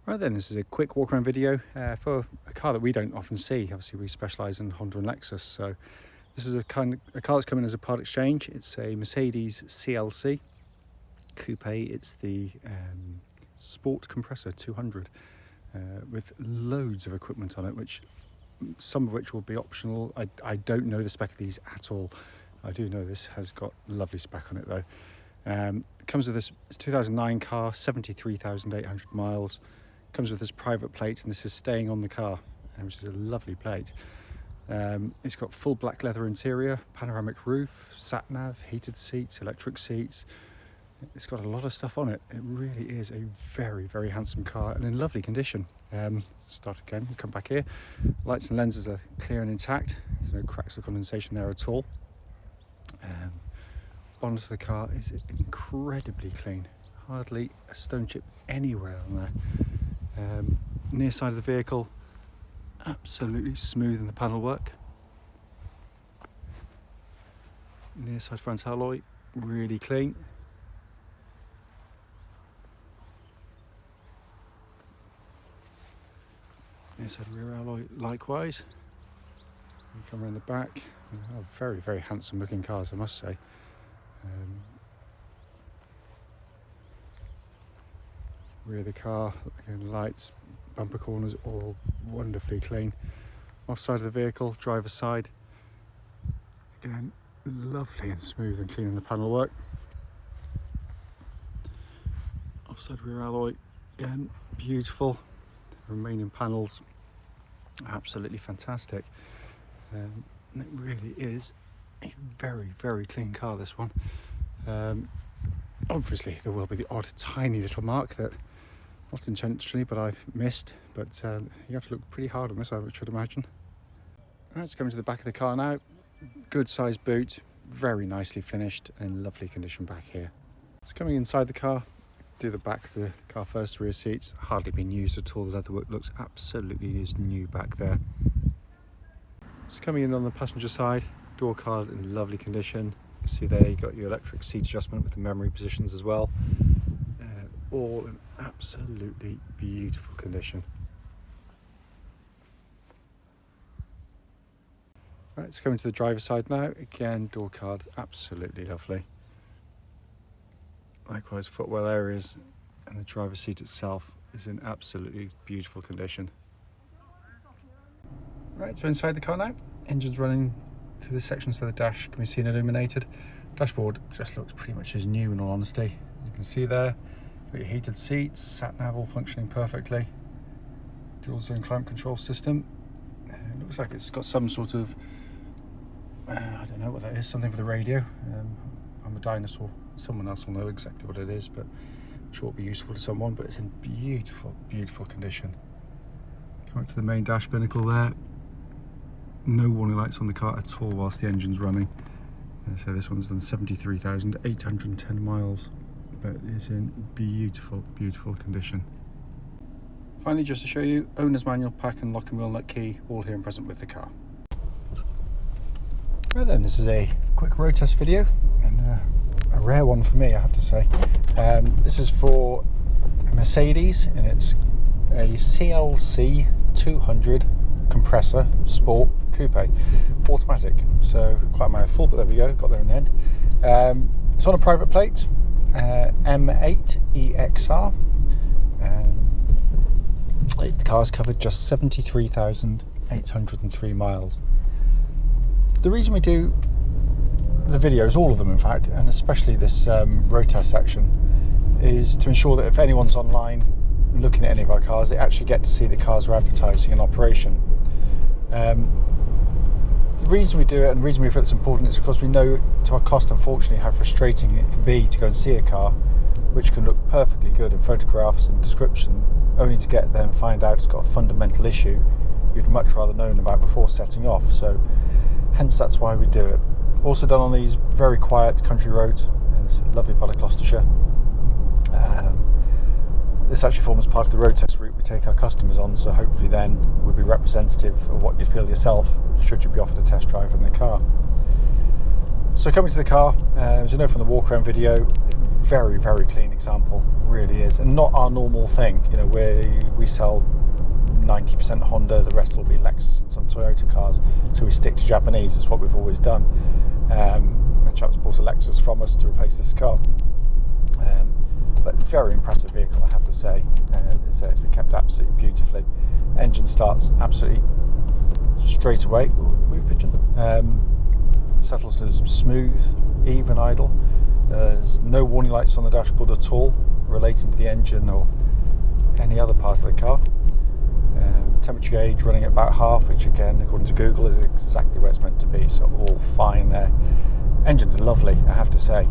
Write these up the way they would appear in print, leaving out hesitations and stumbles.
Right then, this is a quick walk around video for a car that we don't often see. Obviously we specialise in Honda and Lexus, so this is a car that's coming as a part exchange. It's a Mercedes CLC Coupe. It's the Sport Compressor 200 with loads of equipment on it, which some of which will be optional. I don't know the spec of these at all. I do know this has got lovely spec on it though. It comes with this 2009 car, 73,800 miles. Comes with this private plate, and this is staying on the car, which is a lovely plate. It's got full black leather interior, panoramic roof, sat nav, heated seats, electric seats. It's got a lot of stuff on it. It really is a very, very handsome car and in lovely condition. Start again, come back here. Lights and lenses are clear and intact. There's no cracks or condensation there at all. Bonnet of the car is incredibly clean. Hardly a stone chip anywhere on there. Near side of the vehicle, absolutely smooth in the panel work. Near side front alloy, really clean. Near side rear alloy, likewise. You come around the back. Oh, very, very handsome looking cars, I must say. Rear of the car, again, lights, bumper corners, all wonderfully clean. Off side of the vehicle, driver's side, again, lovely and smooth and clean in the panel work. Offside rear alloy, again, beautiful. Remaining panels, absolutely fantastic. It really is a very, very clean car, this one. Obviously there will be the odd tiny little mark that, not intentionally, but I've missed, but you have to look pretty hard on this, I should imagine. Alright, it's coming to the back of the car now. Good sized boot, very nicely finished and in lovely condition back here. It's coming inside the car. Do the back of the car first. Rear seats hardly been used at all. The leatherwork looks absolutely as new back there. It's coming in on the passenger side. Door card in lovely condition. You see there, you got your electric seat adjustment with the memory positions as well. All in absolutely beautiful condition. Right, it's coming to the driver's side now. Again, door card absolutely lovely. Likewise, footwell areas, and the driver's seat itself is in absolutely beautiful condition. Right, so inside the car now, engine's running through the sections of the dash can be seen illuminated. Dashboard just looks pretty much as new, in all honesty. You can see there, got your heated seats, sat nav all functioning perfectly. Dual zone climate control system. It looks like it's got some sort of, I don't know what that is, something for the radio. I'm a dinosaur. Someone else will know exactly what it is, but I'm sure it'll be useful to someone. But it's in beautiful, beautiful condition. Coming to the main dash binnacle there. No warning lights on the car at all whilst the engine's running. So this one's done 73,810 miles, but it's in beautiful, beautiful condition. Finally, just to show you, owner's manual, pack and lock and wheel nut key, all here and present with the car. Right then, this is a quick road test video, and a rare one for me, I have to say. This is for a Mercedes, and it's a CLC 200 compressor sport coupe, automatic. So quite a mouthful, but there we go, got there in the end. It's on a private plate, M8 EXR. The car's covered just 73,803 miles. The reason we do the videos, all of them in fact, and especially this road test section, is to ensure that if anyone's online looking at any of our cars, they actually get to see the cars we're advertising in operation. The reason we do it, and the reason we feel it's important, is because we know to our cost, unfortunately, how frustrating it can be to go and see a car which can look perfectly good in photographs and description, only to get there and find out it's got a fundamental issue you'd much rather known about before setting off. So hence that's why we do it. Also done on these very quiet country roads in this lovely part of Gloucestershire. This actually forms part of the road test route we take our customers on, so hopefully then we'll be representative of what you feel yourself should you be offered a test drive in the car. So coming to the car, as you know from the walk around video, very, very clean example, really is, and not our normal thing. You know, where we sell 90% Honda, the rest will be Lexus and some Toyota cars, so we stick to Japanese. It's what we've always done. The chap's bought a Lexus from us to replace this car, but very impressive vehicle, I have to say. It's been kept absolutely beautifully. Engine starts absolutely straight away. Move pigeon. Settles to smooth, even idle. There's no warning lights on the dashboard at all relating to the engine or any other part of the car. Temperature gauge running at about half, which again, according to Google, is exactly where it's meant to be, so all fine there. Engine's lovely, I have to say.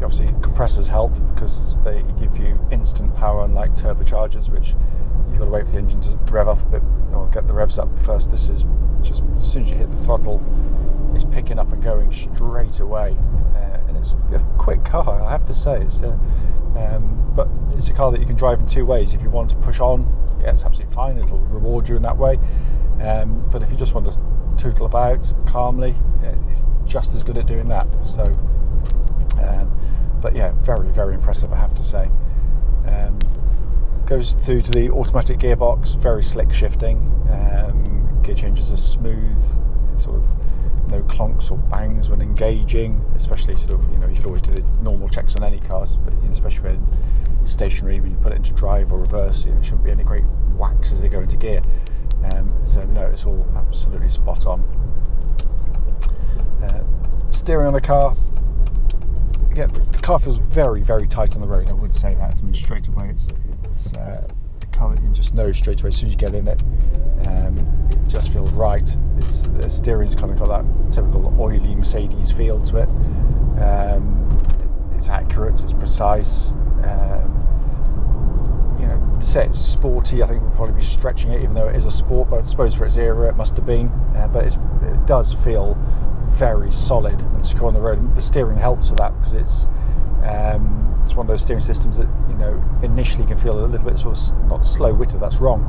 Obviously compressors help because they give you instant power, unlike turbochargers, which you've got to wait for the engine to rev up a bit or get the revs up first. This is just as soon as you hit the throttle, it's picking up and going straight away, and it's a quick car, I have to say. But it's a car that you can drive in two ways. If you want to push on, yeah, it's absolutely fine, it'll reward you in that way, but if you just want to tootle about calmly, it's just as good at doing that. So but yeah, very, very impressive, I have to say. Goes through to the automatic gearbox, very slick shifting. Gear changes are smooth, sort of no clonks or bangs when engaging, especially sort of, you know, you should always do the normal checks on any cars, but especially when stationary, when you put it into drive or reverse, you know, there shouldn't be any great whacks as they go into gear. So no, it's all absolutely spot on. Steering on the car, again, the car feels very, very tight on the road. I would say that. I mean, straight away, it's a car that you just know straight away as soon as you get in it. It just feels right. The steering's kind of got that typical oily Mercedes feel to it. It's accurate. It's precise. You know, to say it's sporty, I think we'll probably be stretching it, even though it is a sport. But I suppose for its era, it must have been. But it does feel very solid and secure on the road. And the steering helps with that because it's one of those steering systems that, you know, initially can feel a little bit sort of not slow-witted. That's wrong,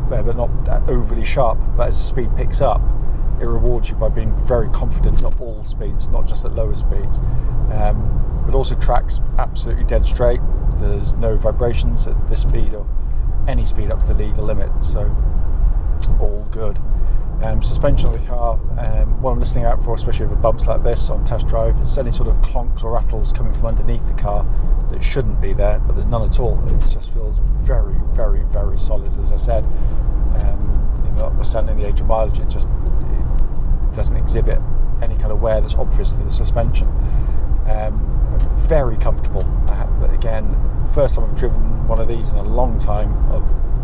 but not overly sharp. But as the speed picks up, it rewards you by being very confident at all speeds, not just at lower speeds. It also tracks absolutely dead straight. There's no vibrations at this speed or any speed up to the legal limit, so all good. Suspension of the car, what I'm listening out for, especially over bumps like this on test drive, is any sort of clonks or rattles coming from underneath the car that shouldn't be there, but there's none at all. It just feels very, very, very solid, as I said. Notwithstanding the age of mileage, it doesn't exhibit any kind of wear that's obvious to the suspension. Very comfortable. Again, first time I've driven one of these in a long time. I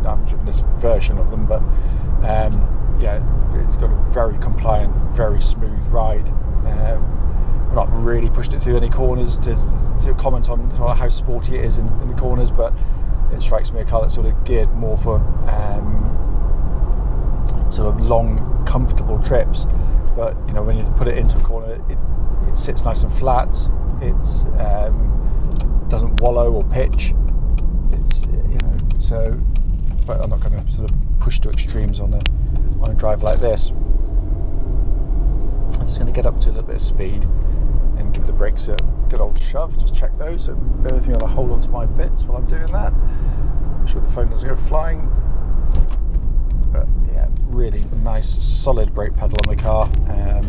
haven't driven this version of them, but yeah, it's got a very compliant, very smooth ride. I've not really pushed it through any corners to comment on how sporty it is in the corners, but it strikes me a car that's sort of geared more for sort of long, comfortable trips. But you know, when you put it into a corner, it sits nice and flat. It doesn't wallow or pitch. It's, you know, so. But I'm not going to sort of push to extremes on a drive like this. I'm just going to get up to a little bit of speed and give the brakes a good old shove. Just check those. So bear with me while I hold on to my bits while I'm doing that. Make sure the phone doesn't go flying. But yeah, really nice, solid brake pedal on the car.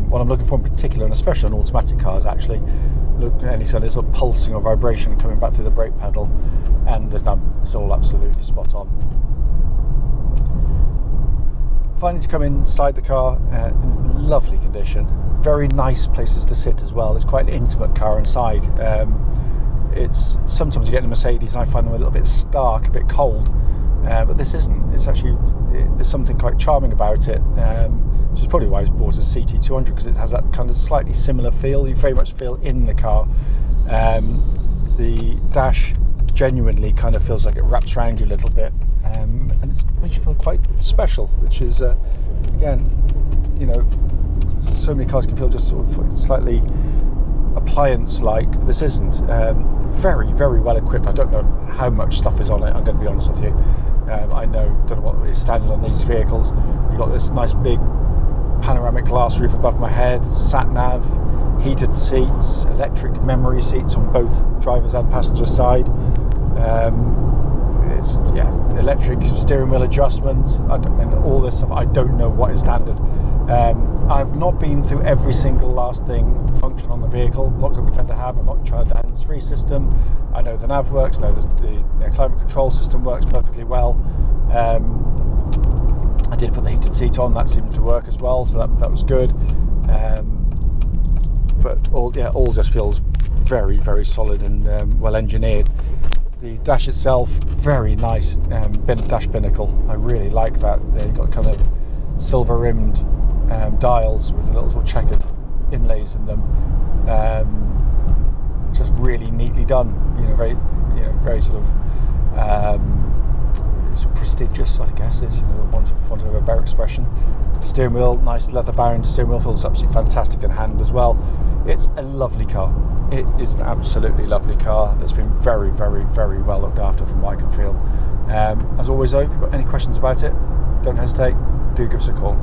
What I'm looking for in particular, and especially on automatic cars, actually, looking at any sort of pulsing or vibration coming back through the brake pedal, and there's none. It's all absolutely spot on. Finally, to come inside the car, in lovely condition. Very nice places to sit as well. It's quite an intimate car inside. It's sometimes you get in a Mercedes and I find them a little bit stark, a bit cold, but this isn't. It's actually, there's something quite charming about it, which is probably why I bought a CT200, because it has that kind of slightly similar feel. You very much feel in the car. The dash genuinely kind of feels like it wraps around you a little bit, and it makes you feel quite special, which is again, you know, so many cars can feel just sort of slightly appliance-like, but this isn't. Very, very well equipped. I don't know how much stuff is on it, I'm going to be honest with you. Don't know what is standard on these vehicles. You've got this nice big panoramic glass roof above my head, sat nav, heated seats, electric memory seats on both driver's and passenger side. Electric steering wheel adjustment. All this stuff. I don't know what is standard. I've not been through every single last thing function on the vehicle. I'm not going to pretend I have. I've not tried the hands-free system. I know the nav works. I know the climate control system works perfectly well. I did put the heated seat on. That seemed to work as well, so that was good. But all just feels very, very solid and well engineered. The dash itself, very nice dash binnacle. I really like that. They've got kind of silver rimmed dials with a little sort of checkered inlays in them. Just really neatly done. Very sort of prestigious, I guess, is want of a better expression. The steering wheel, nice leather bound steering wheel, feels absolutely fantastic in hand as well. It's a lovely car. It is an absolutely lovely car that's been very, very, very well looked after from what I can feel. As always though, if you've got any questions about it, don't hesitate, do give us a call.